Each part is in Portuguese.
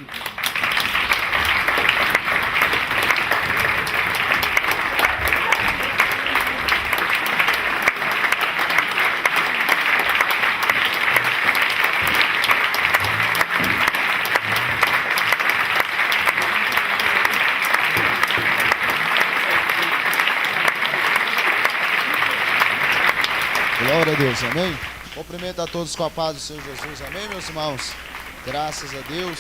Glória a Deus, amém? Cumprimento a todos com a paz do Senhor Jesus, amém, meus irmãos? Graças a Deus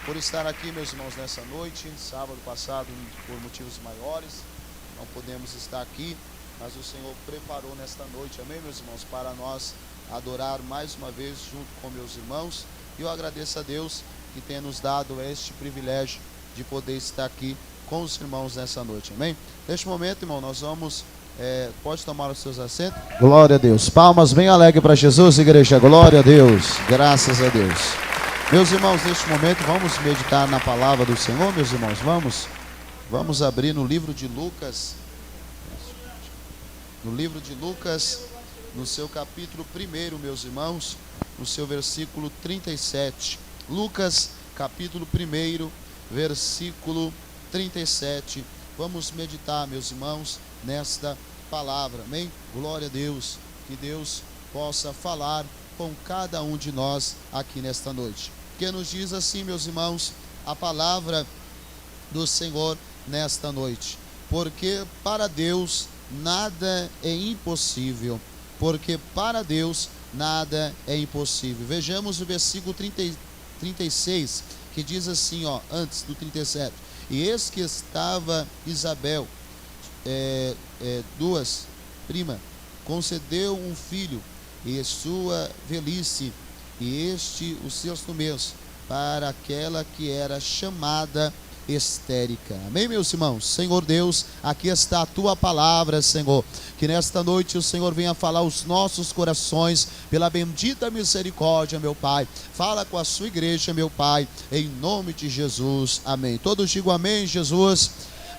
por estar aqui, meus irmãos, nessa noite. Sábado passado, por motivos maiores, não podemos estar aqui, mas o Senhor preparou nesta noite, amém, meus irmãos, para nós adorar mais uma vez junto com meus irmãos. E eu agradeço a Deus que tenha nos dado este privilégio de poder estar aqui com os irmãos nessa noite, amém? Neste momento, irmão, nós vamos... pode tomar os seus assentos. Glória a Deus. Palmas bem alegre para Jesus, igreja. Glória a Deus. Graças a Deus. Meus irmãos, neste momento vamos meditar na palavra do Senhor, meus irmãos. Vamos abrir no livro de Lucas. No livro de Lucas, no seu capítulo 1, meus irmãos, no seu versículo 37. Lucas, capítulo 1, versículo 37. Vamos meditar, meus irmãos, nesta palavra, amém? Glória a Deus, que Deus possa falar com cada um de nós aqui nesta noite. Que nos diz assim, meus irmãos, a palavra do Senhor nesta noite. Porque para Deus nada é impossível. Porque para Deus nada é impossível. Vejamos o versículo 36, que diz assim, antes do 37. E eis que estava Isabel, duas prima, concedeu um filho, e sua velhice, e este o sexto mês, para aquela que era chamada estérica. Amém, meus irmãos? Senhor Deus, aqui está a tua palavra, Senhor, que nesta noite o Senhor venha falar aos nossos corações, pela bendita misericórdia, meu Pai. Fala com a sua igreja, meu Pai, em nome de Jesus, amém. Todos digam amém, Jesus.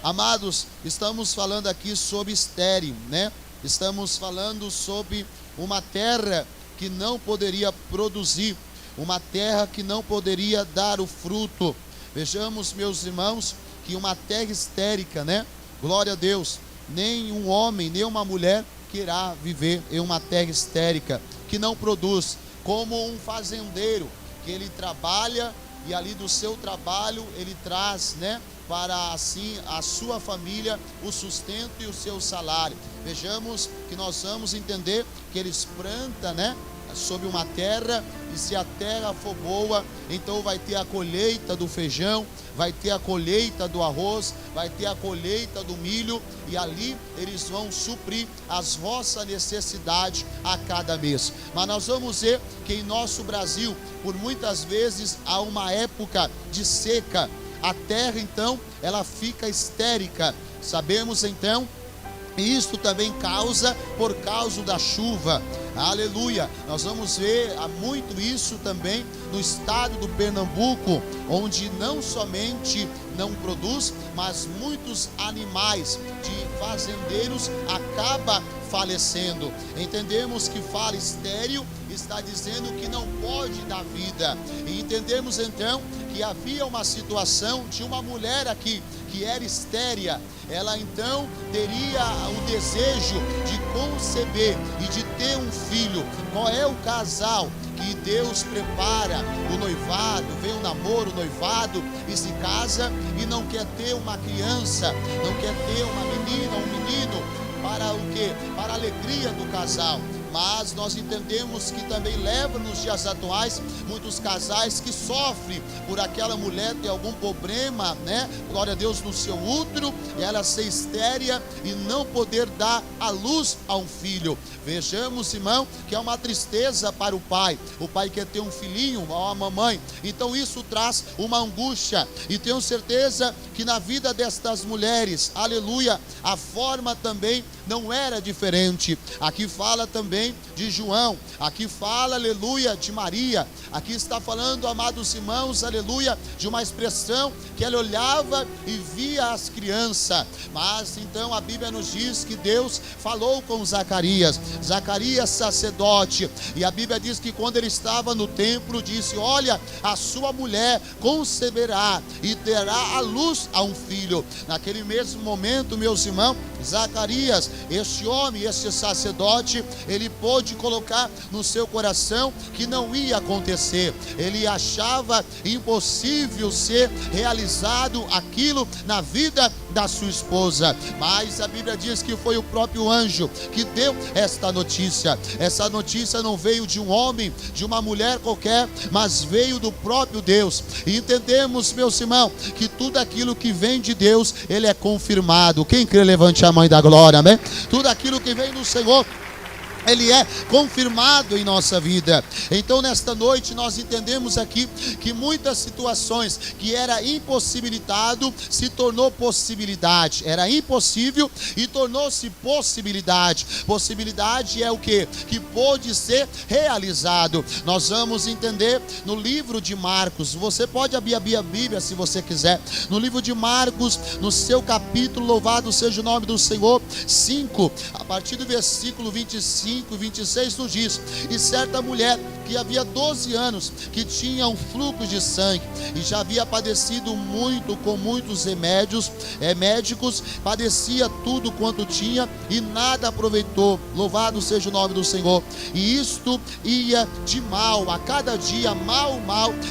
Amados, estamos falando aqui sobre estéril, né? Estamos falando sobre uma terra que não poderia produzir, uma terra que não poderia dar o fruto. Vejamos, meus irmãos, que uma terra estérica, né? Glória a Deus. Nem um homem, nem uma mulher querá viver em uma terra estérica, que não produz, como um fazendeiro, que ele trabalha e ali do seu trabalho ele traz, né? Para assim a sua família o sustento e o seu salário. Vejamos que nós vamos entender que eles plantam, né, sobre uma terra, e se a terra for boa, então vai ter a colheita do feijão, vai ter a colheita do arroz, vai ter a colheita do milho, e ali eles vão suprir as vossas necessidades a cada mês. Mas nós vamos ver que em nosso Brasil, por muitas vezes há uma época de seca. A terra, então, ela fica estérica. Sabemos, então, e isto também por causa da chuva. Aleluia. Nós vamos ver muito isso também no estado do Pernambuco, onde não somente não produz, mas muitos animais de fazendeiros acabam falecendo. Entendemos que fala estéril está dizendo que não pode dar vida. E entendemos então que havia uma situação de uma mulher aqui que era estéria. Ela então teria o desejo de conceber e de ter um filho. Qual é o casal que Deus prepara? O noivado, vem o namoro, o noivado, e se casa e não quer ter uma criança, não quer ter uma menina, um menino, para o quê? Para a alegria do casal. Mas nós entendemos que também leva nos dias atuais muitos casais que sofrem por aquela mulher ter algum problema, né? Glória a Deus, no seu útero, ela ser estéria e não poder dar a luz a um filho. Vejamos, irmão, que é uma tristeza para o pai. O pai quer ter um filhinho, uma mamãe. Então isso traz uma angústia. E tenho certeza que na vida destas mulheres, aleluia, a forma também não era diferente. Aqui fala também também de João. Aqui fala, aleluia, de Maria. Aqui está falando, amados irmãos, aleluia, de uma expressão que ela olhava e via as crianças. Mas então a Bíblia nos diz que Deus falou com Zacarias, sacerdote, e a Bíblia diz que quando ele estava no templo, disse: olha, a sua mulher conceberá e terá à luz a um filho. Naquele mesmo momento, meus irmãos, Zacarias, este homem, este sacerdote, ele pôde colocar no seu coração que não ia acontecer. Ele achava impossível ser realizado aquilo na vida da sua esposa, mas a Bíblia diz que foi o próprio anjo que deu esta notícia. Essa notícia não veio de um homem, de uma mulher qualquer, mas veio do próprio Deus. E entendemos, meus irmãos, que tudo aquilo que vem de Deus, ele é confirmado. Quem crê, levante a mão e dá glória, amém? Tudo aquilo que vem do Senhor, ele é confirmado em nossa vida. Então nesta noite nós entendemos aqui que muitas situações que era impossibilitado se tornou possibilidade. Era impossível e tornou-se possibilidade. Possibilidade é o que pôde ser realizado. Nós vamos entender no livro de Marcos. Você pode abrir a Bíblia se você quiser. No livro de Marcos, no seu capítulo, louvado seja o nome do Senhor, 5, a partir do versículo 25 e 26 nos diz: e certa mulher que havia 12 anos, que tinha um fluxo de sangue, e já havia padecido muito com muitos remédios, médicos, padecia tudo quanto tinha, e nada aproveitou. Louvado seja o nome do Senhor. E isto ia de mal, a cada dia, mal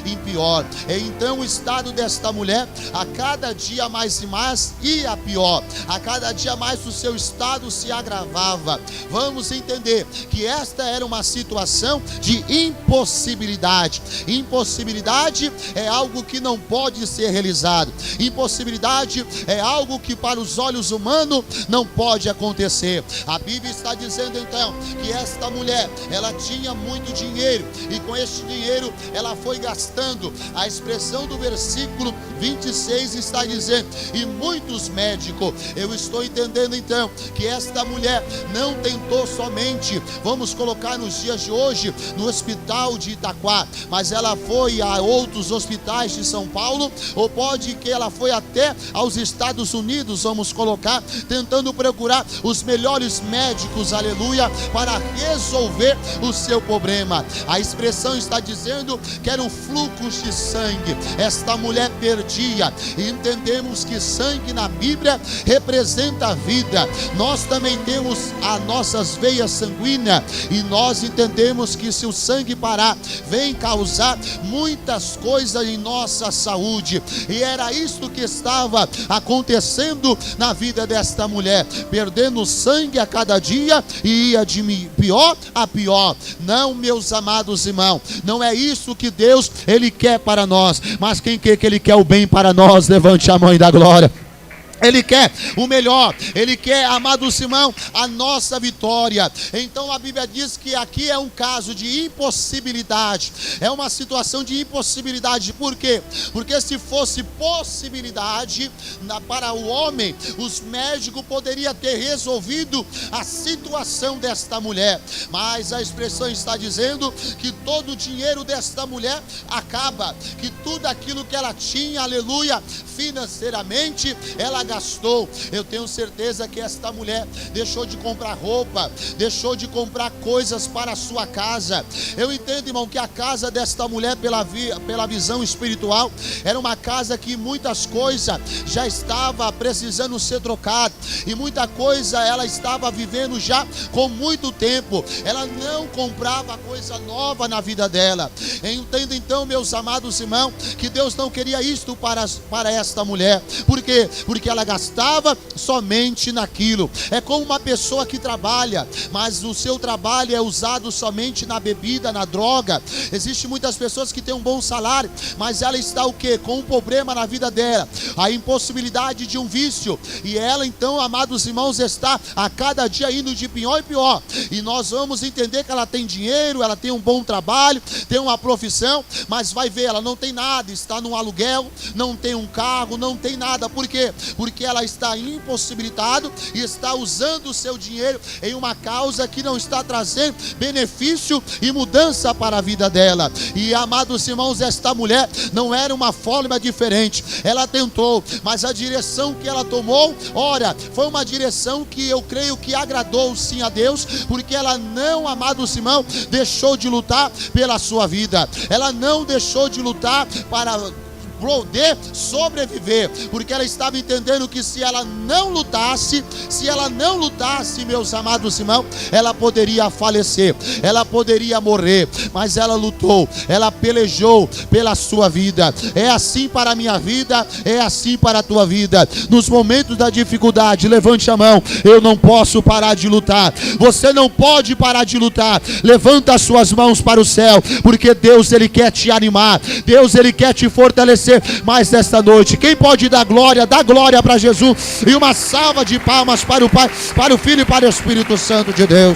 e pior. E então o estado desta mulher, a cada dia mais e mais, ia pior. A cada dia mais o seu estado se agravava. Vamos entender que esta era uma situação de impossibilidade. Impossibilidade é algo que não pode ser realizado. Impossibilidade é algo que para os olhos humanos não pode acontecer. A Bíblia está dizendo então que esta mulher, ela tinha muito dinheiro, e com este dinheiro ela foi gastando. A expressão do versículo 26 está dizendo: e muitos médicos. Eu estou entendendo então que esta mulher não tentou somente, vamos colocar nos dias de hoje, no hospital de Itaquá, mas ela foi a outros hospitais de São Paulo, ou pode que ela foi até aos Estados Unidos, vamos colocar, tentando procurar os melhores médicos, aleluia, para resolver o seu problema. A expressão está dizendo que era um fluxo de sangue. Esta mulher perdia, e entendemos que sangue na Bíblia representa a vida. Nós também temos as nossas veias sanguíneas, e nós entendemos que se o sangue parar, vem causar muitas coisas em nossa saúde. E era isso que estava acontecendo na vida desta mulher, perdendo sangue a cada dia, e ia de pior a pior. Não, meus amados irmãos, não é isso que Deus, ele quer para nós. Mas quem quer que ele quer o bem para nós, levante a mão e dá glória. Ele quer o melhor, ele quer, amados irmãos, a nossa vitória. Então a Bíblia diz que aqui é um caso de impossibilidade, é uma situação de impossibilidade. Por quê? Porque se fosse possibilidade para o homem, os médicos poderiam ter resolvido a situação desta mulher. Mas a expressão está dizendo que todo o dinheiro desta mulher acaba, que tudo aquilo que ela tinha, aleluia, financeiramente, ela gastou. Eu tenho certeza que esta mulher deixou de comprar roupa, deixou de comprar coisas para a sua casa. Eu entendo, irmão, que a casa desta mulher, pela visão espiritual, era uma casa que muitas coisas já estava precisando ser trocada, e muita coisa ela estava vivendo já com muito tempo. Ela não comprava coisa nova na vida dela. Entendo então, meus amados irmãos, que Deus não queria isto para esta mulher. Por quê? Porque ela gastava somente naquilo. É como uma pessoa que trabalha, mas o seu trabalho é usado somente na bebida, na droga. Existem muitas pessoas que têm um bom salário, mas ela está o quê? Com um problema na vida dela, a impossibilidade de um vício. E ela então, amados irmãos, está a cada dia indo de pior e pior. E nós vamos entender que ela tem dinheiro, ela tem um bom trabalho, tem uma profissão, mas vai ver, ela não tem nada, está num aluguel, não tem um carro, não tem nada. Por quê? Porque porque ela está impossibilitada e está usando o seu dinheiro em uma causa que não está trazendo benefício e mudança para a vida dela. E, amados irmãos, esta mulher não era uma forma diferente. Ela tentou, mas a direção que ela tomou, ora, foi uma direção que eu creio que agradou sim a Deus, porque ela não, amados irmãos, deixou de lutar pela sua vida. Ela não deixou de lutar para poder sobreviver, porque ela estava entendendo que se ela não lutasse, meus amados irmãos, ela poderia falecer, ela poderia morrer, mas ela lutou, ela pelejou pela sua vida. É assim para a minha vida, é assim para a tua vida. Nos momentos da dificuldade, levante a mão. Eu não posso parar de lutar. Você não pode parar de lutar. Levanta as suas mãos para o céu, porque Deus, Ele quer te animar, Deus, Ele quer te fortalecer mais nesta noite. Quem pode dar glória, dá glória para Jesus, e uma salva de palmas para o Pai, para o Filho e para o Espírito Santo de Deus.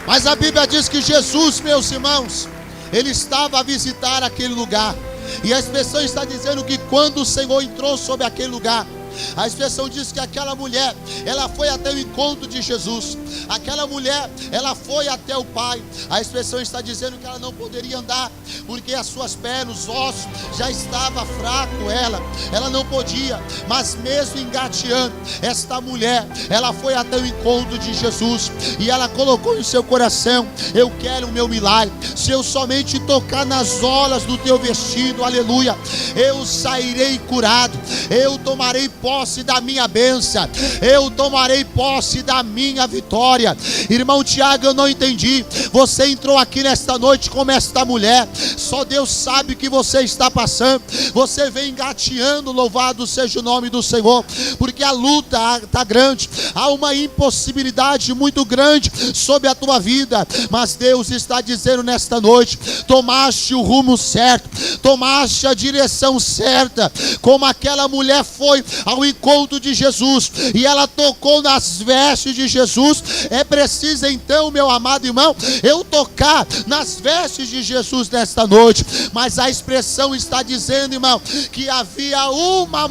Mas a Bíblia diz que Jesus, meus irmãos, Ele estava a visitar aquele lugar, e a expressão está dizendo que quando o Senhor entrou sobre aquele lugar, a expressão diz que aquela mulher, ela foi até o encontro de Jesus. Aquela mulher, ela foi até o Pai. A expressão está dizendo que ela não poderia andar, porque as suas pernas, os ossos, já estava fraco. Ela não podia, mas mesmo engateando, esta mulher, ela foi até o encontro de Jesus, e ela colocou em seu coração: eu quero o meu milagre. Se eu somente tocar nas orlas do teu vestido, aleluia, eu sairei curado, eu tomarei posse da minha bênção, eu tomarei posse da minha vitória. Irmão Tiago, eu não entendi. Você entrou aqui nesta noite como esta mulher, só Deus sabe o que você está passando. Você vem engateando, louvado seja o nome do Senhor, porque a luta está grande, há uma impossibilidade muito grande sobre a tua vida, mas Deus está dizendo nesta noite: tomaste o rumo certo, tomaste a direção certa, como aquela mulher foi ao encontro de Jesus, e ela tocou nas vestes de Jesus. É preciso então, meu amado irmão, eu tocar nas vestes de Jesus nesta noite. Mas a expressão está dizendo, irmão, que havia uma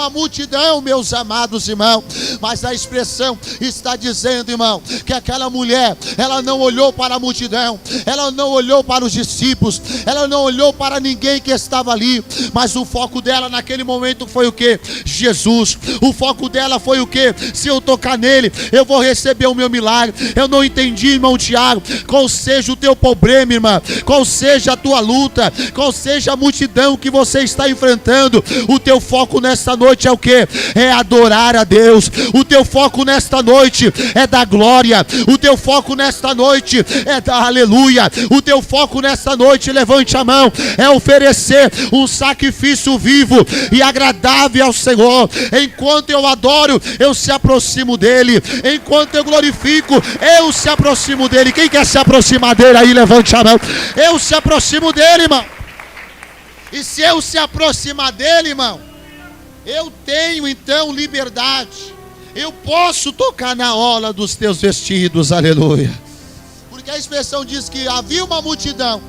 multidão, meus amados irmãos. Mas a expressão está dizendo, irmão, que aquela mulher, ela não olhou para a multidão, ela não olhou para os discípulos, ela não olhou para ninguém que estava ali, mas o foco dela naquele momento foi o que? Jesus. O foco dela foi o que? Se eu tocar nele, eu vou receber o meu milagre. Eu não entendi, irmão Tiago, qual seja o teu problema, irmã, qual seja a tua luta, qual seja a multidão que você está enfrentando. O teu foco nesta noite é o que? É adorar a Deus. O teu foco nesta noite é dar glória. O teu foco nesta noite é dar aleluia. O teu foco nesta noite, levante a mão, é oferecer um sacrifício vivo e agradável ao Senhor. Enquanto eu adoro, eu se aproximo dele. Enquanto eu glorifico, eu se aproximo dele. Quem quer se aproximar dele aí, levante a mão. Eu se aproximo dele, irmão. E se eu se aproximar dele, irmão, eu tenho então liberdade. Eu posso tocar na orla dos teus vestidos, aleluia. Porque a expressão diz que havia uma multidão,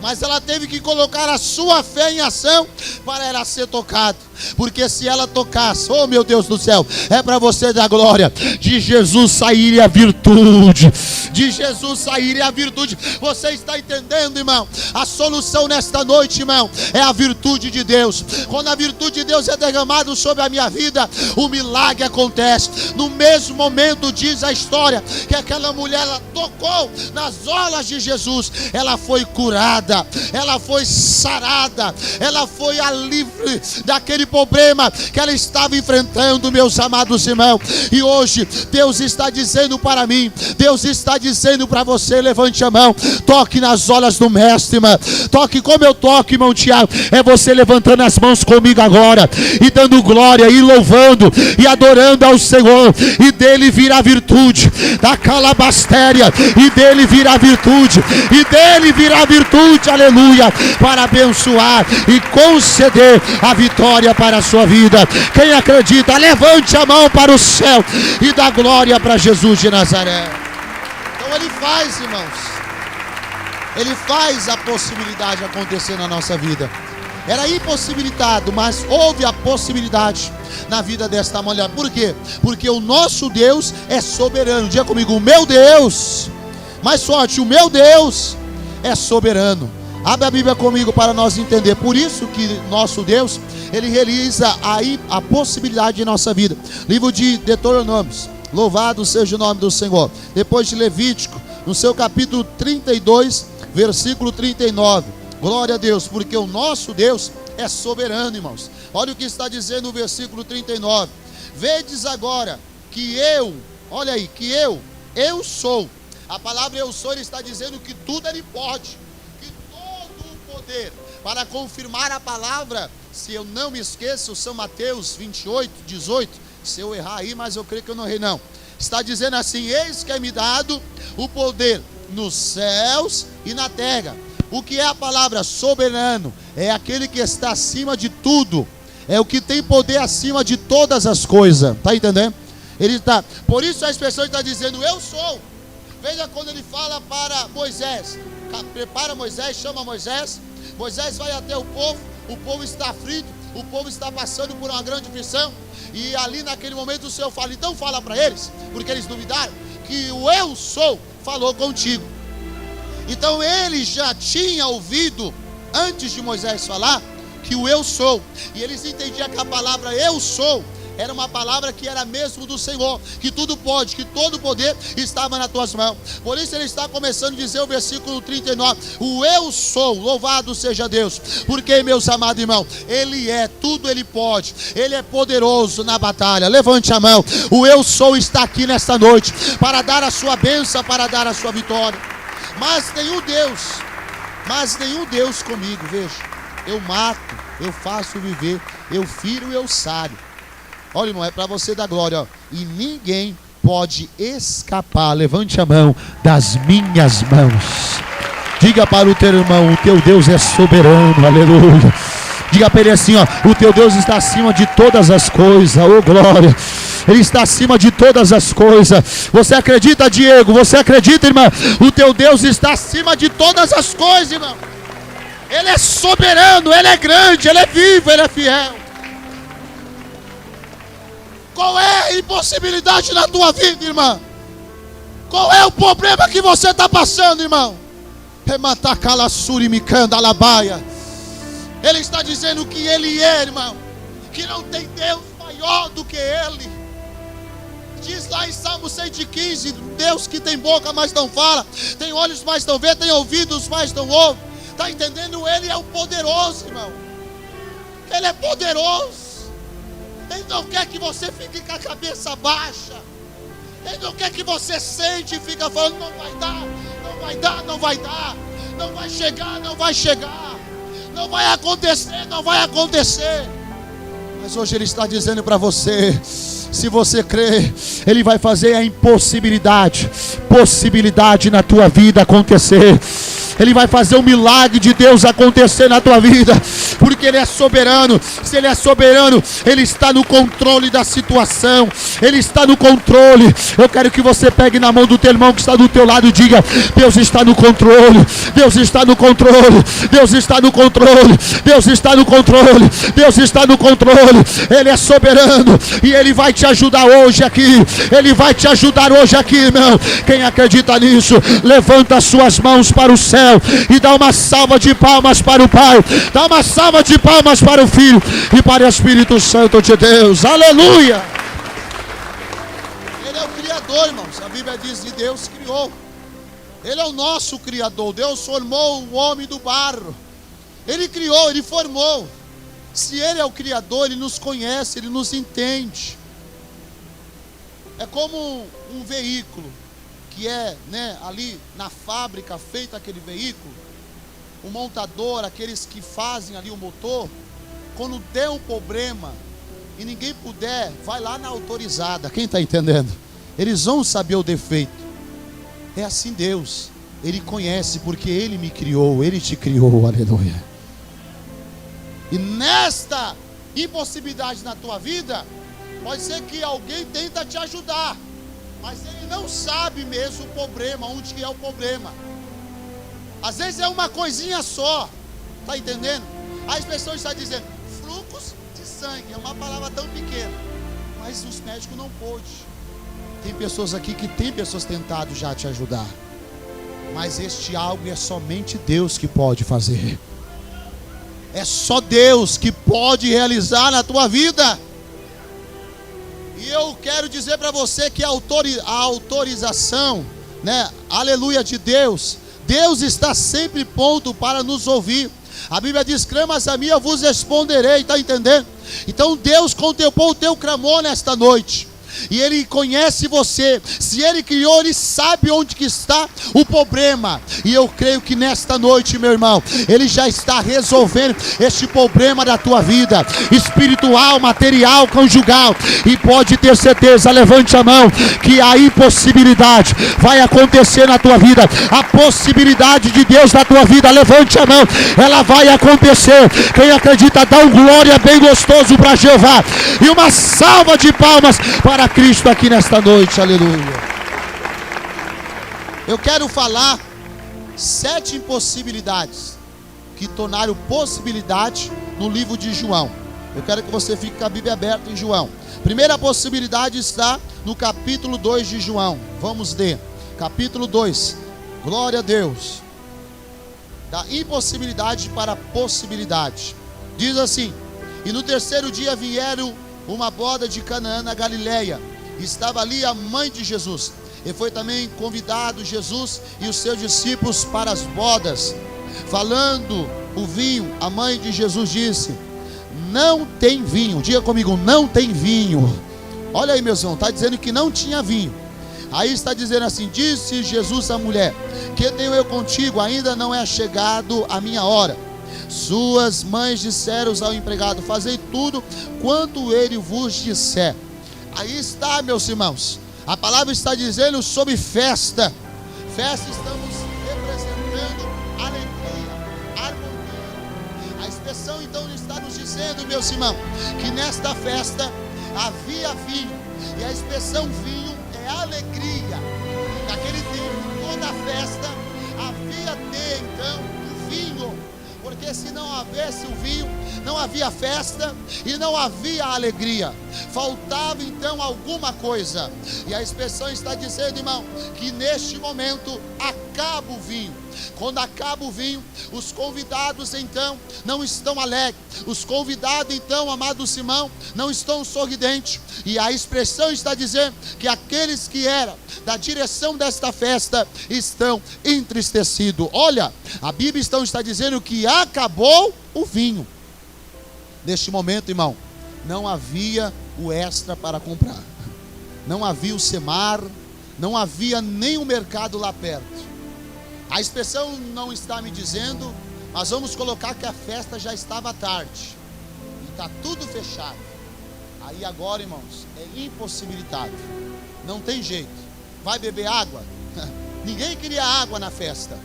mas ela teve que colocar a sua fé em ação para ela ser tocada. Porque se ela tocasse, oh meu Deus do céu, é para você dar glória, de Jesus sairia a virtude, de Jesus sairia a virtude. Você está entendendo, irmão? A solução nesta noite, irmão, é a virtude de Deus. Quando a virtude de Deus é derramada sobre a minha vida, o milagre acontece. No mesmo momento, diz a história, que aquela mulher, ela tocou nas orlas de Jesus, ela foi curada, ela foi sarada, ela foi livre daquele problema que ela estava enfrentando, meus amados irmãos. E hoje Deus está dizendo para mim, Deus está dizendo para você: levante a mão, toque nas orlas do mestre, irmão. Toque como eu toco, irmão Tiago. É você levantando as mãos comigo agora e dando glória, e louvando e adorando ao Senhor, e dele virá a virtude da calabastéria, e dele virá a virtude, e dele virá a virtude, aleluia, para abençoar e conceder a vitória para a sua vida. Quem acredita, levante a mão para o céu e dá glória para Jesus de Nazaré. Então ele faz, irmãos, ele faz a possibilidade acontecer na nossa vida. era impossibilitado, mas houve a possibilidade na vida desta mulher. Por quê? Porque o nosso Deus é soberano. Diga comigo, o meu Deus, mais forte, o meu Deus é soberano. Abre a Bíblia comigo para nós entender. Por isso que nosso Deus, Ele realiza aí a possibilidade em nossa vida. Livro de Deuteronômios, louvado seja o nome do Senhor. Depois de Levítico, no seu capítulo 32, versículo 39. Glória a Deus, porque o nosso Deus é soberano, irmãos. Olha o que está dizendo no versículo 39. Vedes agora que eu, olha aí, que eu sou. A palavra eu sou, Ele está dizendo que tudo Ele pode, que todo o poder. Para confirmar a palavra, se eu não me esqueço, São Mateus 28, 18. Se eu errar aí, mas eu creio que eu não errei não. Está dizendo assim: eis que é me dado o poder nos céus e na terra. O que é a palavra soberano? É aquele que está acima de tudo. É o que tem poder acima de todas as coisas. Está entendendo? Ele está. Por isso a expressão está dizendo eu sou. Veja quando ele fala para Moisés. Prepara Moisés, chama Moisés. Moisés vai até o povo está aflito, o povo está passando por uma grande aflição. E ali naquele momento o Senhor fala, então fala para eles, porque eles duvidaram, que o eu sou falou contigo. Então ele já tinha ouvido, antes de Moisés falar, que o eu sou. E eles entendiam que a palavra eu sou era uma palavra que era mesmo do Senhor, que tudo pode, que todo o poder estava nas tuas mãos. Por isso ele está começando a dizer o versículo 39, o eu sou, louvado seja Deus. Porque, meus amados irmãos, Ele é, tudo Ele pode, Ele é poderoso na batalha. Levante a mão, o eu sou está aqui nesta noite, para dar a sua bênção, para dar a sua vitória. Mas nenhum Deus comigo, veja, eu mato, eu faço viver, eu firo, eu saro. Olha, irmão, é para você dar glória, ó. E ninguém pode escapar, levante a mão, das minhas mãos. Diga para o teu irmão, o teu Deus é soberano, aleluia. Diga para ele assim, ó, o teu Deus está acima de todas as coisas, oh glória. Ele está acima de todas as coisas. Você acredita, Diego? Você acredita, irmão? O teu Deus está acima de todas as coisas, irmão. Ele é soberano, Ele é grande, Ele é vivo, Ele é fiel. Qual é a impossibilidade na tua vida, irmão? Qual é o problema que você está passando, irmão? Ele está dizendo que Ele é, irmão, que não tem Deus maior do que Ele. Diz lá em Salmo 115, Deus que tem boca, mas não fala, tem olhos, mas não vê, tem ouvidos, mas não ouve. Está entendendo? Ele é o poderoso, irmão. Ele é poderoso. Ele não quer que você fique com a cabeça baixa. Ele não quer que você sente e fique falando, não vai dar, não vai dar, não vai dar, não vai chegar, não vai chegar, não vai acontecer, não vai acontecer. Mas hoje Ele está dizendo para você, se você crer, Ele vai fazer a impossibilidade, possibilidade na tua vida acontecer. Ele vai fazer o milagre de Deus acontecer na tua vida, porque Ele é soberano. Se Ele é soberano, Ele está no controle da situação, Ele está no controle. Eu quero que você pegue na mão do teu irmão que está do teu lado e diga, Deus está no controle, Deus está no controle, Deus está no controle, Deus está no controle, Deus está no controle. Ele é soberano e Ele vai te ajudar hoje aqui, Ele vai te ajudar hoje aqui, irmão. Quem acredita nisso, levanta as suas mãos para o céu e dá uma salva de palmas para o Pai, dá uma salva de palmas para o Filho e para o Espírito Santo de Deus. Aleluia! Ele é o Criador, irmãos. A Bíblia diz que Deus criou. Ele é o nosso Criador. Deus formou o homem do barro. Ele criou, Ele formou. Se Ele é o Criador, Ele nos conhece, Ele nos entende. É como um veículo que é, ali na fábrica feito aquele veículo, o montador, aqueles que fazem ali o motor, quando der um problema e ninguém puder, vai lá na autorizada. Quem está entendendo? Eles vão saber o defeito. É assim Deus, Ele conhece, porque Ele me criou, Ele te criou, aleluia. E nesta impossibilidade na tua vida, pode ser que alguém tenta te ajudar, mas ele não sabe mesmo o problema, onde que é o problema. Às vezes é uma coisinha só, está entendendo? A expressão está dizendo fluxos de sangue, é uma palavra tão pequena, mas os médicos não pôde. Tem pessoas aqui que tem pessoas tentado já te ajudar, mas este algo é somente Deus que pode fazer. É só Deus que pode realizar na tua vida. E eu quero dizer para você que a autorização, né, aleluia, de Deus, Deus está sempre pronto para nos ouvir. A Bíblia diz: clamas a mim, eu vos responderei. Está entendendo? Então Deus contemplou o teu clamor nesta noite, e Ele conhece você. Se Ele criou, Ele sabe onde que está o problema. E eu creio que nesta noite, meu irmão, Ele já está resolvendo este problema da tua vida, espiritual, material, conjugal. E pode ter certeza, levante a mão, que a impossibilidade vai acontecer na tua vida. A possibilidade de Deus na tua vida, levante a mão, ela vai acontecer. Quem acredita, dá um glória bem gostoso para Jeová, e uma salva de palmas para Cristo aqui nesta noite, aleluia. Eu quero falar 7 impossibilidades que tornaram possibilidade no livro de João. Eu quero que você fique com a Bíblia aberta em João. Primeira possibilidade está no capítulo 2 de João. Vamos ler, capítulo 2, glória a Deus. Da impossibilidade para a possibilidade. Diz assim: e no terceiro dia vieram uma boda de Canaã na Galileia, estava ali a mãe de Jesus, e foi também convidado Jesus e os seus discípulos para as bodas. Falando o vinho, a mãe de Jesus disse: não tem vinho. Diga comigo: não tem vinho. Olha aí, meus irmãos, está dizendo que não tinha vinho. Aí está dizendo assim: disse Jesus à mulher: que tenho eu contigo? Ainda não é chegado a minha hora. Suas mães disseram ao empregado: fazei tudo quanto ele vos disser. Aí está, meus irmãos, a palavra está dizendo sobre festa. Festa, estamos representando alegria, harmonia. A expressão então está nos dizendo, meus irmãos, que nesta festa havia vinho. E a expressão vinho é alegria. Naquele tempo, toda a festa havia de então o vinho. Porque se não houvesse o vinho, não havia festa e não havia alegria. Faltava então alguma coisa. E a expressão está dizendo, irmão, que neste momento acaba o vinho. Quando acaba o vinho, os convidados então não estão alegres. Os convidados então, amado Simão, não estão sorridentes. E a expressão está dizendo que aqueles que eram da direção desta festa estão entristecidos. Olha, a Bíblia então está dizendo que acabou o vinho. Neste momento, irmão, não havia o extra para comprar. Não havia o Semar, não havia nem o mercado lá perto. A expressão não está me dizendo, mas vamos colocar que a festa já estava tarde e está tudo fechado. Aí agora, irmãos, é impossibilitado. Não tem jeito. Vai beber água? Ninguém queria água na festa.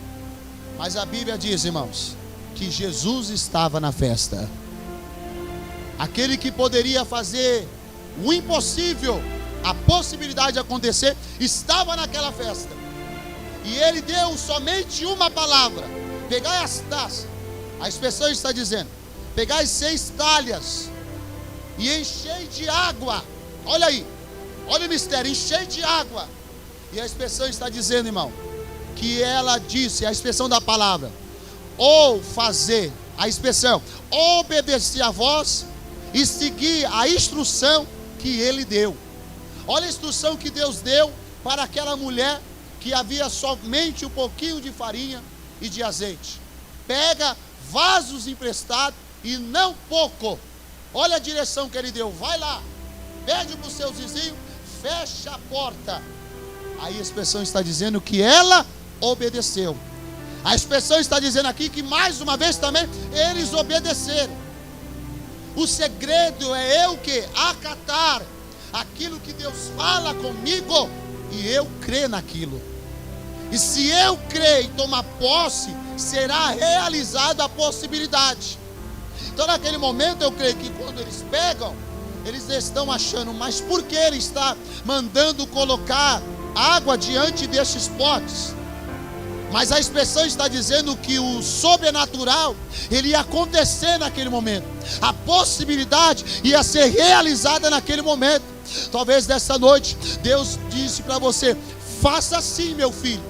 Mas a Bíblia diz, irmãos, que Jesus estava na festa. Aquele que poderia fazer o impossível, a possibilidade de acontecer, estava naquela festa. E ele deu somente uma palavra: pegai as taças. A expressão está dizendo: pegai 6 talhas e enchei de água. Olha aí, olha o mistério: enchei de água. E a expressão está dizendo, irmão, que ela disse, a expressão da palavra, ou fazer, a expressão, obedecer a voz e seguir a instrução que ele deu. Olha a instrução que Deus deu para aquela mulher que havia somente um pouquinho de farinha e de azeite. Pega vasos emprestados e não pouco. Olha a direção que ele deu: vai lá, pede para os seus vizinhos, fecha a porta. Aí a expressão está dizendo que ela obedeceu. A expressão está dizendo aqui que mais uma vez também eles obedeceram. O segredo é eu que acatar aquilo que Deus fala comigo e eu crer naquilo. E se eu crer e tomar posse, será realizada a possibilidade. Então naquele momento eu creio que quando eles pegam, eles estão achando: mas por que ele está mandando colocar água diante destes potes? Mas a expressão está dizendo que o sobrenatural, ele ia acontecer naquele momento. A possibilidade ia ser realizada naquele momento. Talvez nessa noite, Deus disse para você: faça assim, meu filho.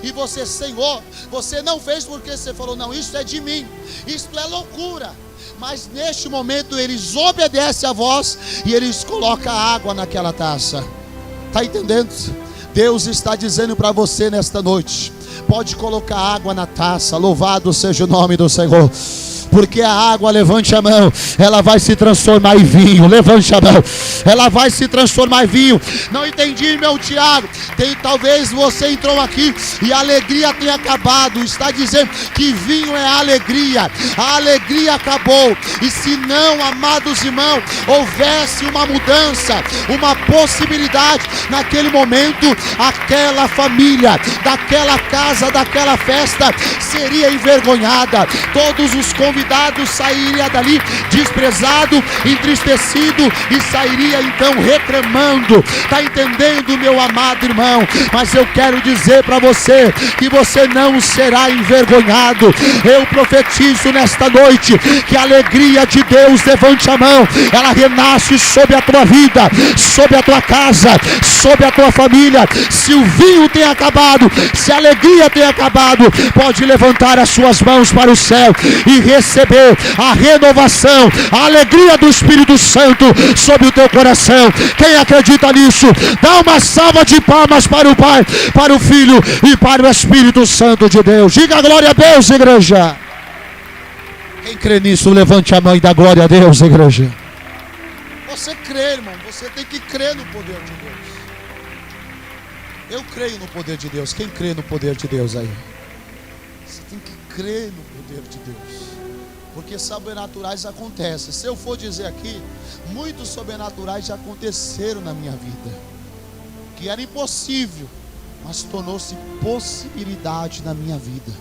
E você: Senhor, você não fez porque você falou, não, isso é de mim, isso é loucura. Mas neste momento eles obedecem a voz e eles colocam água naquela taça. Está entendendo? Deus está dizendo para você nesta noite: pode colocar água na taça. Louvado seja o nome do Senhor. Porque a água, levante a mão, ela vai se transformar em vinho. Levante a mão, ela vai se transformar em vinho. Não entendi, meu Tiago. Talvez você entrou aqui e a alegria tenha acabado. Está dizendo que vinho é alegria. A alegria acabou. E se não, amados irmãos, houvesse uma mudança, uma possibilidade, naquele momento, aquela família, daquela casa, daquela festa, seria envergonhada. Todos os convidados sairia dali desprezado, entristecido, e sairia então reclamando. Está entendendo, meu amado irmão? Mas eu quero dizer para você que você não será envergonhado. Eu profetizo nesta noite que a alegria de Deus, levante a mão, ela renasce sobre a tua vida, sobre a tua casa, sobre a tua família. Se o vinho tem acabado, se a alegria tem acabado, pode levantar as suas mãos para o céu e receber a renovação, a alegria do Espírito Santo sobre o teu coração. Quem acredita nisso, dá uma salva de palmas para o Pai, para o Filho e para o Espírito Santo de Deus. Diga glória a Deus, igreja. Quem crê nisso, levante a mão e dá glória a Deus, igreja. Você crê, irmão, você tem que crer no poder de Deus. Eu creio no poder de Deus. Quem crê no poder de Deus aí? Você tem que crer no poder de Deus, porque sobrenaturais acontecem. Se eu for dizer aqui, muitos sobrenaturais já aconteceram na minha vida, que era impossível, mas tornou-se possibilidade na minha vida.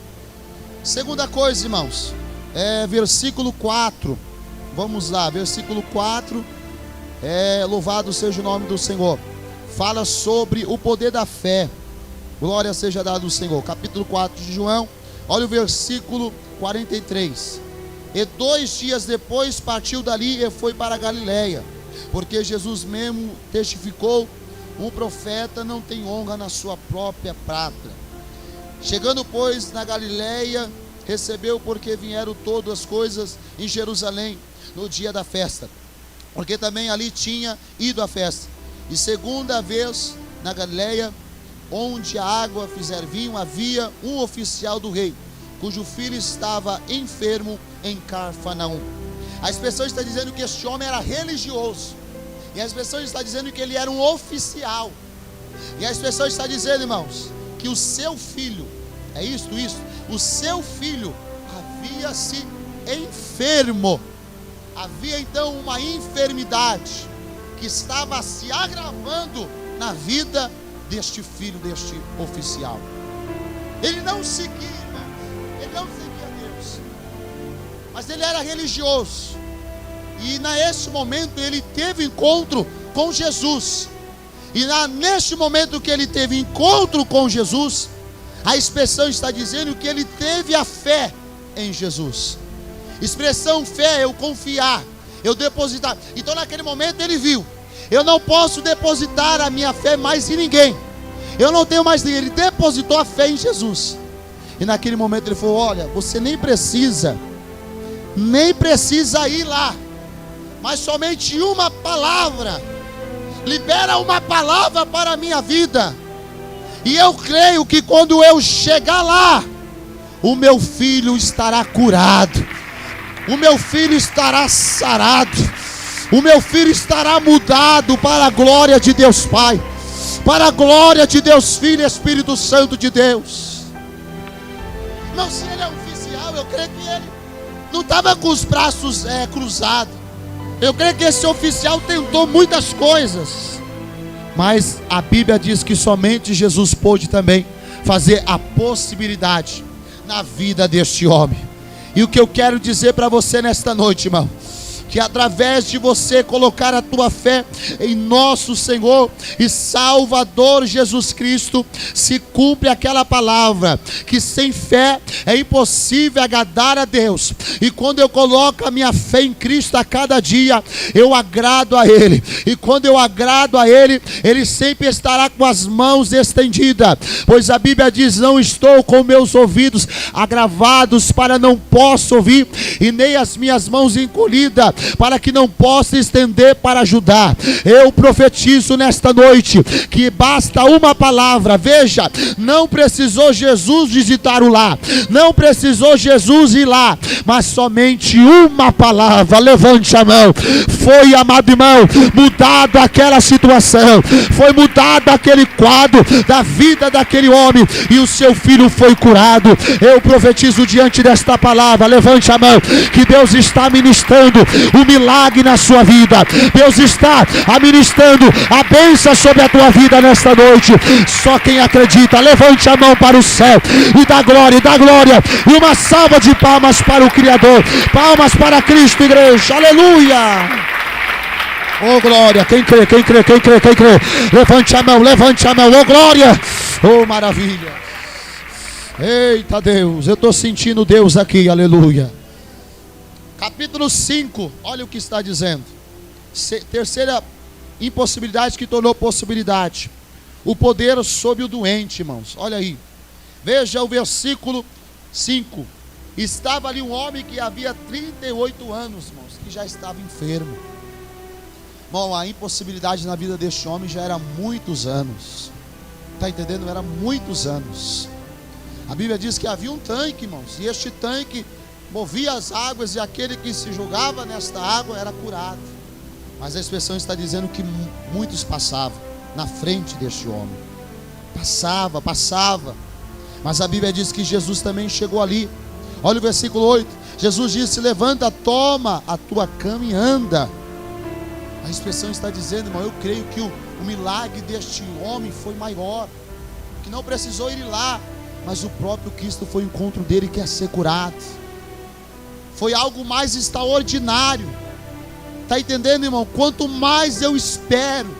Segunda coisa, irmãos, versículo 4. Vamos lá, versículo 4. Louvado seja o nome do Senhor. Fala sobre o poder da fé. Glória seja dada ao Senhor. Capítulo 4 de João. Olha o versículo 43. E 2 dias depois partiu dali e foi para a Galileia, porque Jesus mesmo testificou: um profeta não tem honra na sua própria pátria. Chegando, pois, na Galileia, recebeu, porque vieram todas as coisas em Jerusalém no dia da festa, porque também ali tinha ido à festa. E segunda vez na Galileia, onde a água fizer vinho, havia um oficial do rei, cujo filho estava enfermo em Cafarnaum. A expressão está dizendo que este homem era religioso, e a expressão está dizendo que ele era um oficial, e a expressão está dizendo, irmãos, que o seu filho, o seu filho havia-se enfermo. Havia então uma enfermidade que estava se agravando na vida deste filho, deste oficial. Ele não seguia, irmãos, ele não seguia Deus, mas ele era religioso. E nesse momento ele teve encontro com Jesus. E neste momento que ele teve encontro com Jesus, a expressão está dizendo que ele teve a fé em Jesus. Expressão fé, eu confiar, eu depositar. Então naquele momento ele viu: eu não posso depositar a minha fé mais em ninguém, eu não tenho mais ninguém. Ele depositou a fé em Jesus. E naquele momento ele falou: olha, você nem precisa ir lá, mas somente uma palavra, libera uma palavra para a minha vida, e eu creio que quando eu chegar lá, o meu filho estará curado, o meu filho estará sarado, o meu filho estará mudado para a glória de Deus Pai, para a glória de Deus Filho e Espírito Santo de Deus. Não, se ele é um oficial, eu creio que ele não estava com os braços cruzados. Eu creio que esse oficial tentou muitas coisas, mas a Bíblia diz que somente Jesus pôde também fazer a possibilidade na vida deste homem. E o que eu quero dizer para você nesta noite, irmão, que através de você colocar a tua fé em nosso Senhor e Salvador Jesus Cristo, se cumpre aquela palavra, que sem fé é impossível agradar a Deus. E quando eu coloco a minha fé em Cristo a cada dia, eu agrado a Ele. E quando eu agrado a Ele, Ele sempre estará com as mãos estendidas, pois a Bíblia diz: não estou com meus ouvidos agravados para não posso ouvir, e nem as minhas mãos encolhidas para que não possa estender para ajudar. Eu profetizo nesta noite que basta uma palavra. Veja, não precisou Jesus visitar o lar, não precisou Jesus ir lá, mas somente uma palavra. Levante a mão. Foi, amado irmão, mudado aquela situação, foi mudado aquele quadro da vida daquele homem, e o seu filho foi curado. Eu profetizo diante desta palavra, levante a mão, que Deus está ministrando o milagre na sua vida. Deus está administrando a bênção sobre a tua vida nesta noite. Só quem acredita, levante a mão para o céu e dá glória, e uma salva de palmas para o Criador. Palmas para Cristo, igreja. Aleluia. Oh glória, quem crê, levante a mão, oh glória, oh maravilha. Eita Deus, eu estou sentindo Deus aqui, aleluia. Capítulo 5, olha o que está dizendo. Terceira impossibilidade que tornou possibilidade: o poder sobre o doente, irmãos. Olha aí, veja o versículo 5. Estava ali um homem que havia 38 anos, irmãos, que já estava enfermo. Bom, a impossibilidade na vida deste homem já era muitos anos. Está entendendo? Era muitos anos. A Bíblia diz que havia um tanque, irmãos, e este tanque movia as águas, e aquele que se jogava nesta água era curado. Mas a expressão está dizendo que muitos passavam na frente deste homem. Passava. Mas a Bíblia diz que Jesus também chegou ali. Olha o versículo 8. Jesus disse: levanta, toma a tua cama e anda. A expressão está dizendo, irmão, eu creio que o milagre deste homem foi maior, que não precisou ir lá, mas o próprio Cristo foi ao encontro dele e quer ser curado. Foi algo mais extraordinário. Está entendendo, irmão? Quanto mais eu espero,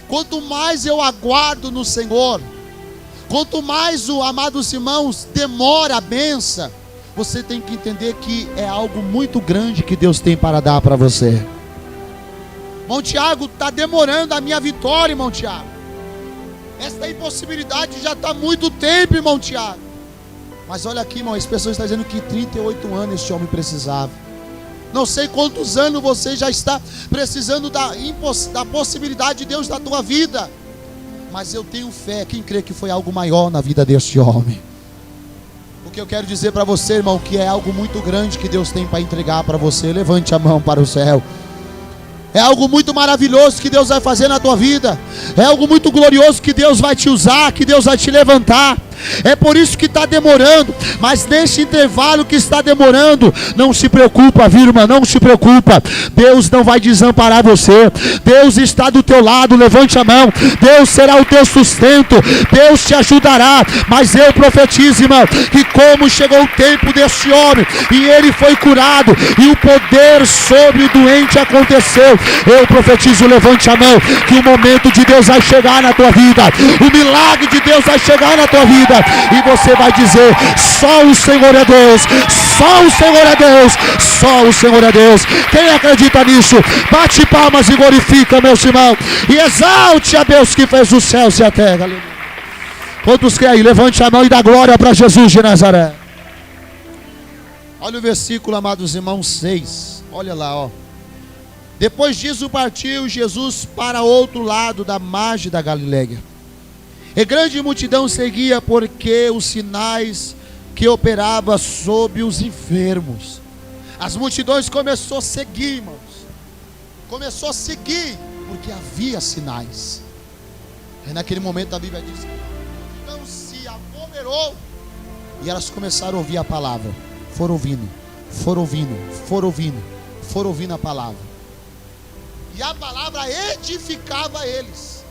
quanto mais eu aguardo no Senhor, quanto mais amados irmãos, demora a bênção, você tem que entender que é algo muito grande que Deus tem para dar para você. Irmão Tiago, está demorando a minha vitória, irmão Tiago. Esta impossibilidade já está há muito tempo, irmão Tiago. Mas olha aqui, irmão, as pessoas estão dizendo que 38 anos este homem precisava. Não sei quantos anos você já está precisando da possibilidade de Deus na tua vida. Mas eu tenho fé, quem crê que foi algo maior na vida deste homem. O que eu quero dizer para você, irmão, que é algo muito grande que Deus tem para entregar para você. Levante a mão para o céu. É algo muito maravilhoso que Deus vai fazer na tua vida. É algo muito glorioso que Deus vai te usar, que Deus vai te levantar. É por isso que está demorando. Mas neste intervalo que está demorando, não se preocupa, viu, irmã? Não se preocupa. Deus não vai desamparar você. Deus está do teu lado. Levante a mão. Deus será o teu sustento. Deus te ajudará. Mas eu profetizo, irmão, que como chegou o tempo deste homem e ele foi curado, e o poder sobre o doente aconteceu, eu profetizo, levante a mão, que o momento de Deus vai chegar na tua vida. O milagre de Deus vai chegar na tua vida. E você vai dizer: só o Senhor é Deus, só o Senhor é Deus, só o Senhor é Deus. Quem acredita nisso, bate palmas e glorifica, meu irmão, e exalte a Deus que fez os céus e a terra. Quantos creem? Levante a mão e dá glória para Jesus de Nazaré. Olha o versículo, amados irmãos, 6. Olha lá, ó. Depois disso partiu Jesus para outro lado da margem da Galileia. E grande multidão seguia, porque os sinais que operava sobre os enfermos. As multidões começou a seguir, irmãos. Começou a seguir, porque havia sinais. Aí naquele momento a Bíblia diz que a multidão se aglomerou, e elas começaram a ouvir a palavra. Foram ouvindo a palavra. E a palavra edificava eles.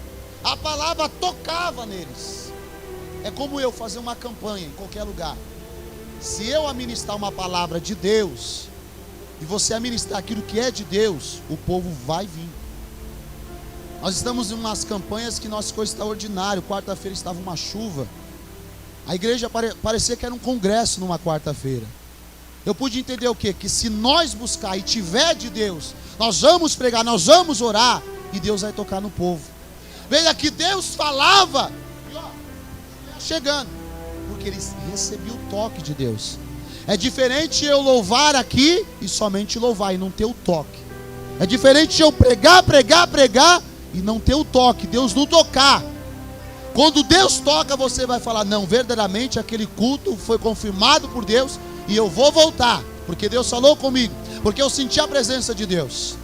A palavra tocava neles. É como eu fazer uma campanha em qualquer lugar. Se eu administrar uma palavra de Deus, e você administrar aquilo que é de Deus, o povo vai vir. Nós estamos em umas campanhas que nossa coisa está ordinária. Quarta-feira estava uma chuva. A igreja parecia que era um congresso numa quarta-feira. Eu pude entender o quê? Que se nós buscar e tiver de Deus, nós vamos pregar, nós vamos orar, e Deus vai tocar no povo. Veja que Deus falava, e ó, chegando, porque eles recebiam o toque de Deus. É diferente eu louvar aqui e somente louvar e não ter o toque. É diferente eu pregar e não ter o toque, Deus não tocar. Quando Deus toca, você vai falar: não, verdadeiramente aquele culto foi confirmado por Deus e eu vou voltar, porque Deus falou comigo, porque eu senti a presença de Deus.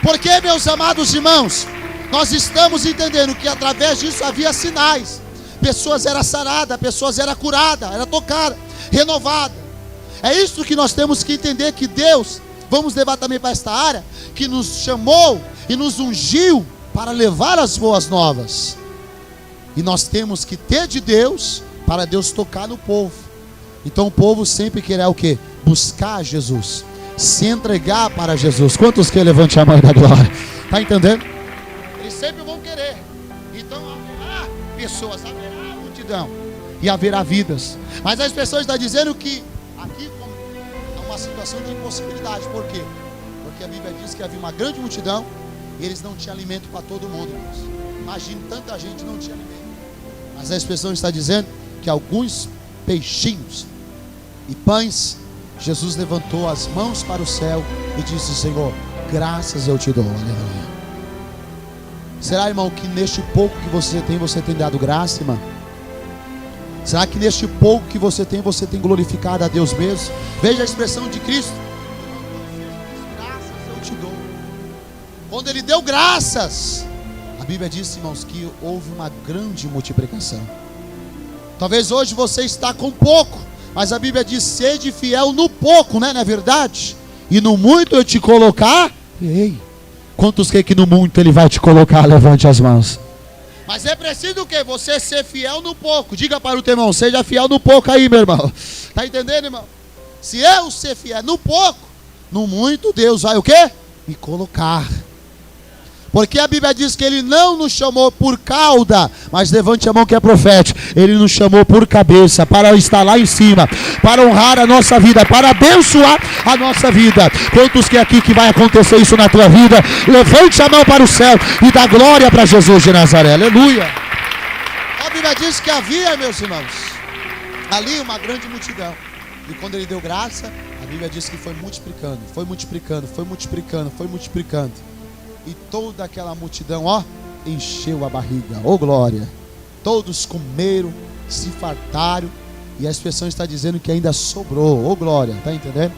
Porque, meus amados irmãos, nós estamos entendendo que através disso havia sinais. Pessoas eram saradas, pessoas eram curadas, eram tocadas, renovadas. É isso que nós temos que entender, que Deus, vamos levar também para esta área, que nos chamou e nos ungiu para levar as boas novas. E nós temos que ter de Deus para Deus tocar no povo. Então o povo sempre querá o quê? Buscar Jesus, se entregar para Jesus. Quantos que levante a mão da glória? Está entendendo? Eles sempre vão querer. Então haverá pessoas, haverá multidão e haverá vidas. Mas as pessoas estão dizendo que aqui é uma situação de impossibilidade. Por quê? Porque a Bíblia diz que havia uma grande multidão e eles não tinham alimento para todo mundo. Imagine, tanta gente não tinha alimento. Mas a expressão está dizendo que alguns peixinhos e pães, Jesus levantou as mãos para o céu e disse: Senhor, graças eu te dou. Aleluia. Será, irmão, que neste pouco que você tem dado graça, irmão? Será que neste pouco que você tem glorificado a Deus mesmo? Veja a expressão de Cristo: graças eu te dou. Quando ele deu graças, a Bíblia diz, irmãos, que houve uma grande multiplicação. Talvez hoje você está com pouco, mas a Bíblia diz: sede fiel no pouco, né? Não é verdade? E no muito eu te colocar. Ei, quantos que no muito ele vai te colocar? Levante as mãos. Mas é preciso o quê? Você ser fiel no pouco. Diga para o teu irmão: seja fiel no pouco aí, meu irmão. Está entendendo, irmão? Se eu ser fiel no pouco, no muito Deus vai o quê? Me colocar. Porque a Bíblia diz que Ele não nos chamou por cauda, mas levante a mão que é profético, Ele nos chamou por cabeça, para estar lá em cima, para honrar a nossa vida, para abençoar a nossa vida. Quantos que aqui que vai acontecer isso na tua vida? Levante a mão para o céu e dá glória para Jesus de Nazaré. Aleluia. A Bíblia diz que havia, meus irmãos, ali uma grande multidão. E quando Ele deu graça, a Bíblia diz que foi multiplicando, foi multiplicando, foi multiplicando, foi multiplicando. E toda aquela multidão, ó, encheu a barriga, ô glória. Todos comeram, se fartaram. E a expressão está dizendo que ainda sobrou, ô glória, está entendendo?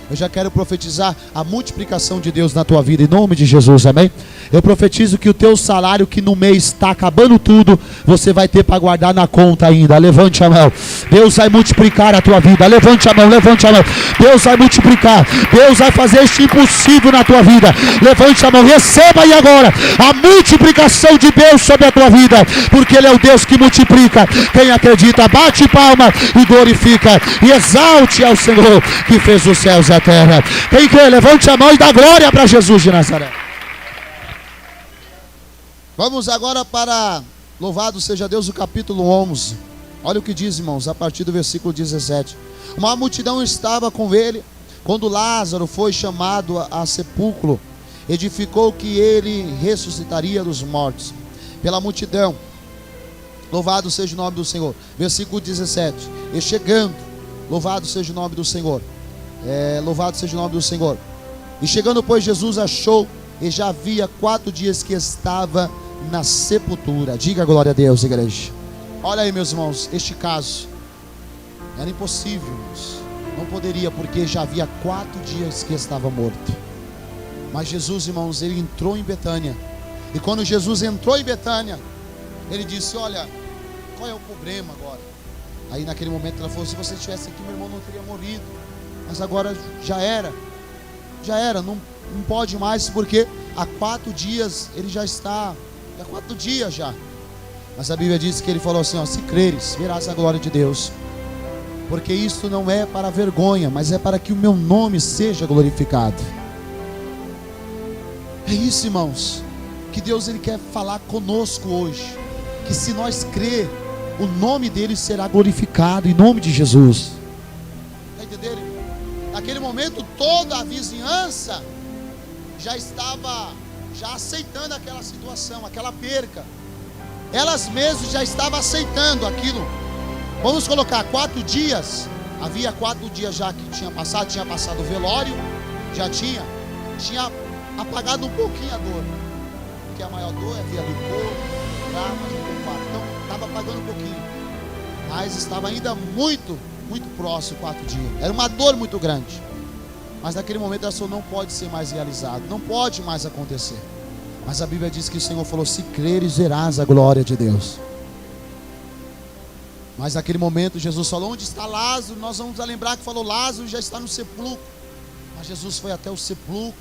Eu já quero profetizar a multiplicação de Deus na tua vida, em nome de Jesus, amém? Eu profetizo que o teu salário, que no mês está acabando tudo, você vai ter para guardar na conta ainda. Levante a mão. Deus vai multiplicar a tua vida. Levante a mão, levante a mão. Deus vai multiplicar. Deus vai fazer este impossível na tua vida. Levante a mão, receba aí agora a multiplicação de Deus sobre a tua vida, porque Ele é o Deus que multiplica. Quem acredita, bate palma e glorifica e exalte ao Senhor que fez os céus e a terra. Quem crê, levante a mão e dá glória para Jesus de Nazaré. Vamos agora para Louvado seja Deus, o capítulo 11. Olha o que diz, irmãos, a partir do versículo 17. Uma multidão estava com ele quando Lázaro foi chamado a sepulcro. Edificou que ele ressuscitaria dos mortos. Pela multidão, louvado seja o nome do Senhor. Versículo 17. E chegando, louvado seja o nome do Senhor. Louvado seja o nome do Senhor. E chegando, pois, Jesus achou, e já havia 4 dias que estava na sepultura. Diga glória a Deus, igreja. Olha aí, meus irmãos, este caso era impossível, irmãos. Não poderia, porque já havia 4 dias que estava morto. Mas Jesus, irmãos, ele entrou em Betânia. E quando Jesus entrou em Betânia, ele disse: olha, qual é o problema agora? Aí naquele momento ela falou: se você estivesse aqui, meu irmão não teria morrido. Mas agora já era, não pode mais, porque há 4 dias ele já está, há 4 dias já. Mas a Bíblia diz que ele falou assim: ó, se creres, verás a glória de Deus. porque isso não é para vergonha, mas é para que o meu nome seja glorificado. É isso, irmãos, que Deus ele quer falar conosco hoje, que se nós crer, o nome dele será glorificado em nome de Jesus. Está entendendo? Naquele momento toda a vizinhança já estava aceitando aquela situação, aquela perca. Elas mesmas já estavam aceitando aquilo. Vamos colocar 4 dias. Havia 4 dias já que tinha passado o velório, já tinha apagado um pouquinho a dor, porque a maior dor havia licor, traumas, então estava apagando um pouquinho, mas estava ainda muito próximo 4 dias. Era uma dor muito grande, mas naquele momento a ação não pode ser mais realizada, não pode mais acontecer. Mas a Bíblia diz que o Senhor falou: se creres, verás a glória de Deus. Mas naquele momento Jesus falou: onde está Lázaro? Nós vamos lembrar que falou: Lázaro já está no sepulcro. Mas Jesus foi até o sepulcro,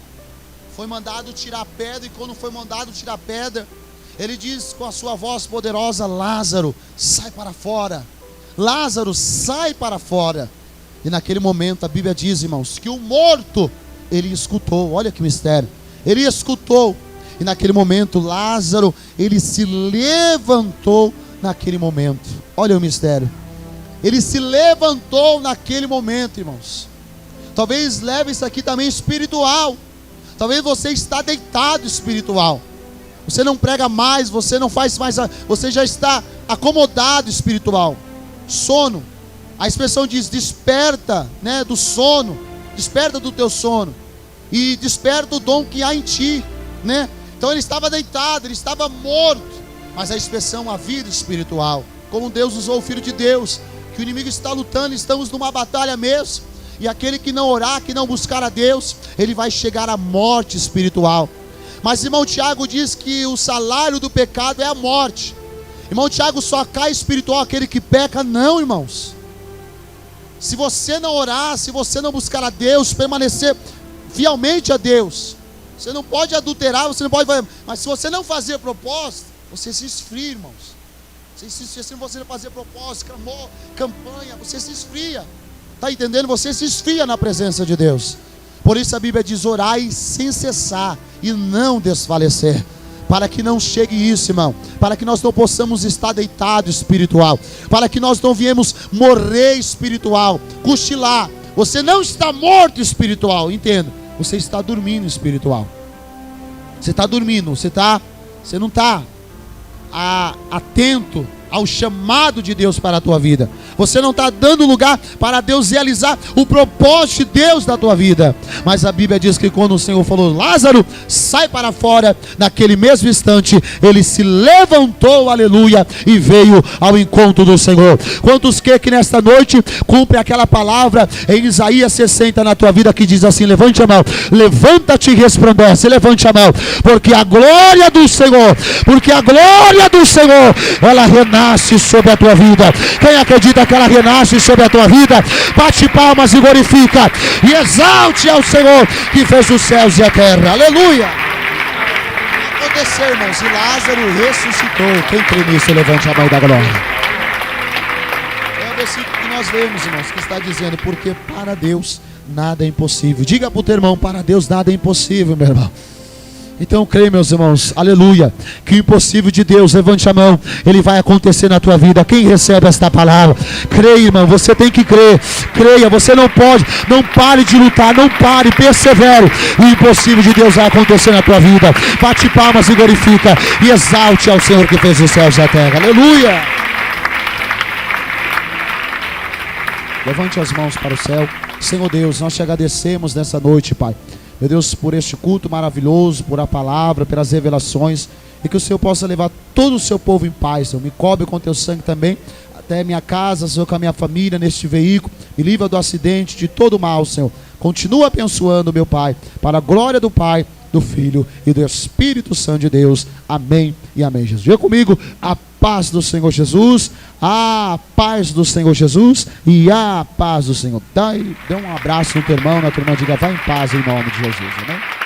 foi mandado tirar a pedra, e quando foi mandado tirar a pedra, ele diz com a sua voz poderosa: Lázaro, sai para fora. Lázaro, sai para fora. E naquele momento a Bíblia diz, irmãos, que o morto, ele escutou. Olha que mistério. Ele escutou. E naquele momento Lázaro, ele se levantou naquele momento. Olha o mistério. Ele se levantou naquele momento, irmãos. Talvez leve isso aqui também espiritual. Talvez você está deitado espiritual. Você não prega mais, você não faz mais, você já está acomodado espiritual. Sono. A expressão diz: desperta, né, do sono. Desperta do teu sono e desperta o dom que há em ti, né? Então ele estava deitado, ele estava morto. Mas a expressão, a vida espiritual, como Deus usou o Filho de Deus, que o inimigo está lutando, estamos numa batalha mesmo. E aquele que não orar, que não buscar a Deus, ele vai chegar à morte espiritual. Mas irmão Tiago diz que o salário do pecado é a morte. Irmão Tiago, só cai espiritual aquele que peca? Não, irmãos. Se você não orar, se você não buscar a Deus, permanecer fielmente a Deus, você não pode adulterar, você não pode, mas se você não fazer propósito, você se esfria, irmãos. Se você não fazer propósito, clamor, campanha, você se esfria. Está entendendo? Você se esfria na presença de Deus. Por isso a Bíblia diz: orai sem cessar e não desfalecer. Para que não chegue isso, irmão. Para que nós não possamos estar deitado espiritual. Para que nós não viemos morrer espiritual, cochilar. Você não está morto espiritual, entenda. Você está dormindo espiritual. Você está dormindo, você não está atento ao chamado de Deus para a tua vida. Você não está dando lugar para Deus realizar o propósito de Deus na tua vida. Mas a Bíblia diz que quando o Senhor falou: Lázaro, sai para fora, naquele mesmo instante ele se levantou, aleluia, e veio ao encontro do Senhor. Quantos que nesta noite cumpre aquela palavra em Isaías 60 na tua vida, que diz assim: levante a mão, levanta-te e resplandece, levante a mão, porque a glória do Senhor, ela renasce sobre a tua vida. Quem acredita que ela renasce sobre a tua vida, bate palmas e glorifica e exalte ao Senhor que fez os céus e a terra. Aleluia. Aconteceu, irmãos, e Lázaro ressuscitou. Quem crê nisso, levante a mão da glória. É o versículo que nós vemos, irmãos, que está dizendo: porque para Deus nada é impossível. Diga para o teu irmão: para Deus nada é impossível, meu irmão. Então creia, meus irmãos, aleluia, que o impossível de Deus, levante a mão, ele vai acontecer na tua vida. Quem recebe esta palavra? Creia, irmão, você tem que crer. Creia, você não pode, não pare de lutar, não pare, persevere. O impossível de Deus vai acontecer na tua vida. Bate palmas e glorifica e exalte ao Senhor que fez os céus e a terra. Aleluia. Levante as mãos para o céu. Senhor Deus, nós te agradecemos nessa noite, Pai. Meu Deus, por este culto maravilhoso, por a palavra, pelas revelações, e que o Senhor possa levar todo o seu povo em paz, Senhor. Me cobre com teu sangue também, até minha casa, Senhor, com a minha família, neste veículo. Me livra do acidente, de todo mal, Senhor. Continua abençoando, meu Pai, para a glória do Pai, do Filho e do Espírito Santo de Deus. Amém e amém, Jesus. Diga comigo: a paz do Senhor Jesus, a paz do Senhor Jesus e a paz do Senhor. Dê um abraço no teu irmão, na tua irmã, diga: vai em paz em nome de Jesus, amém?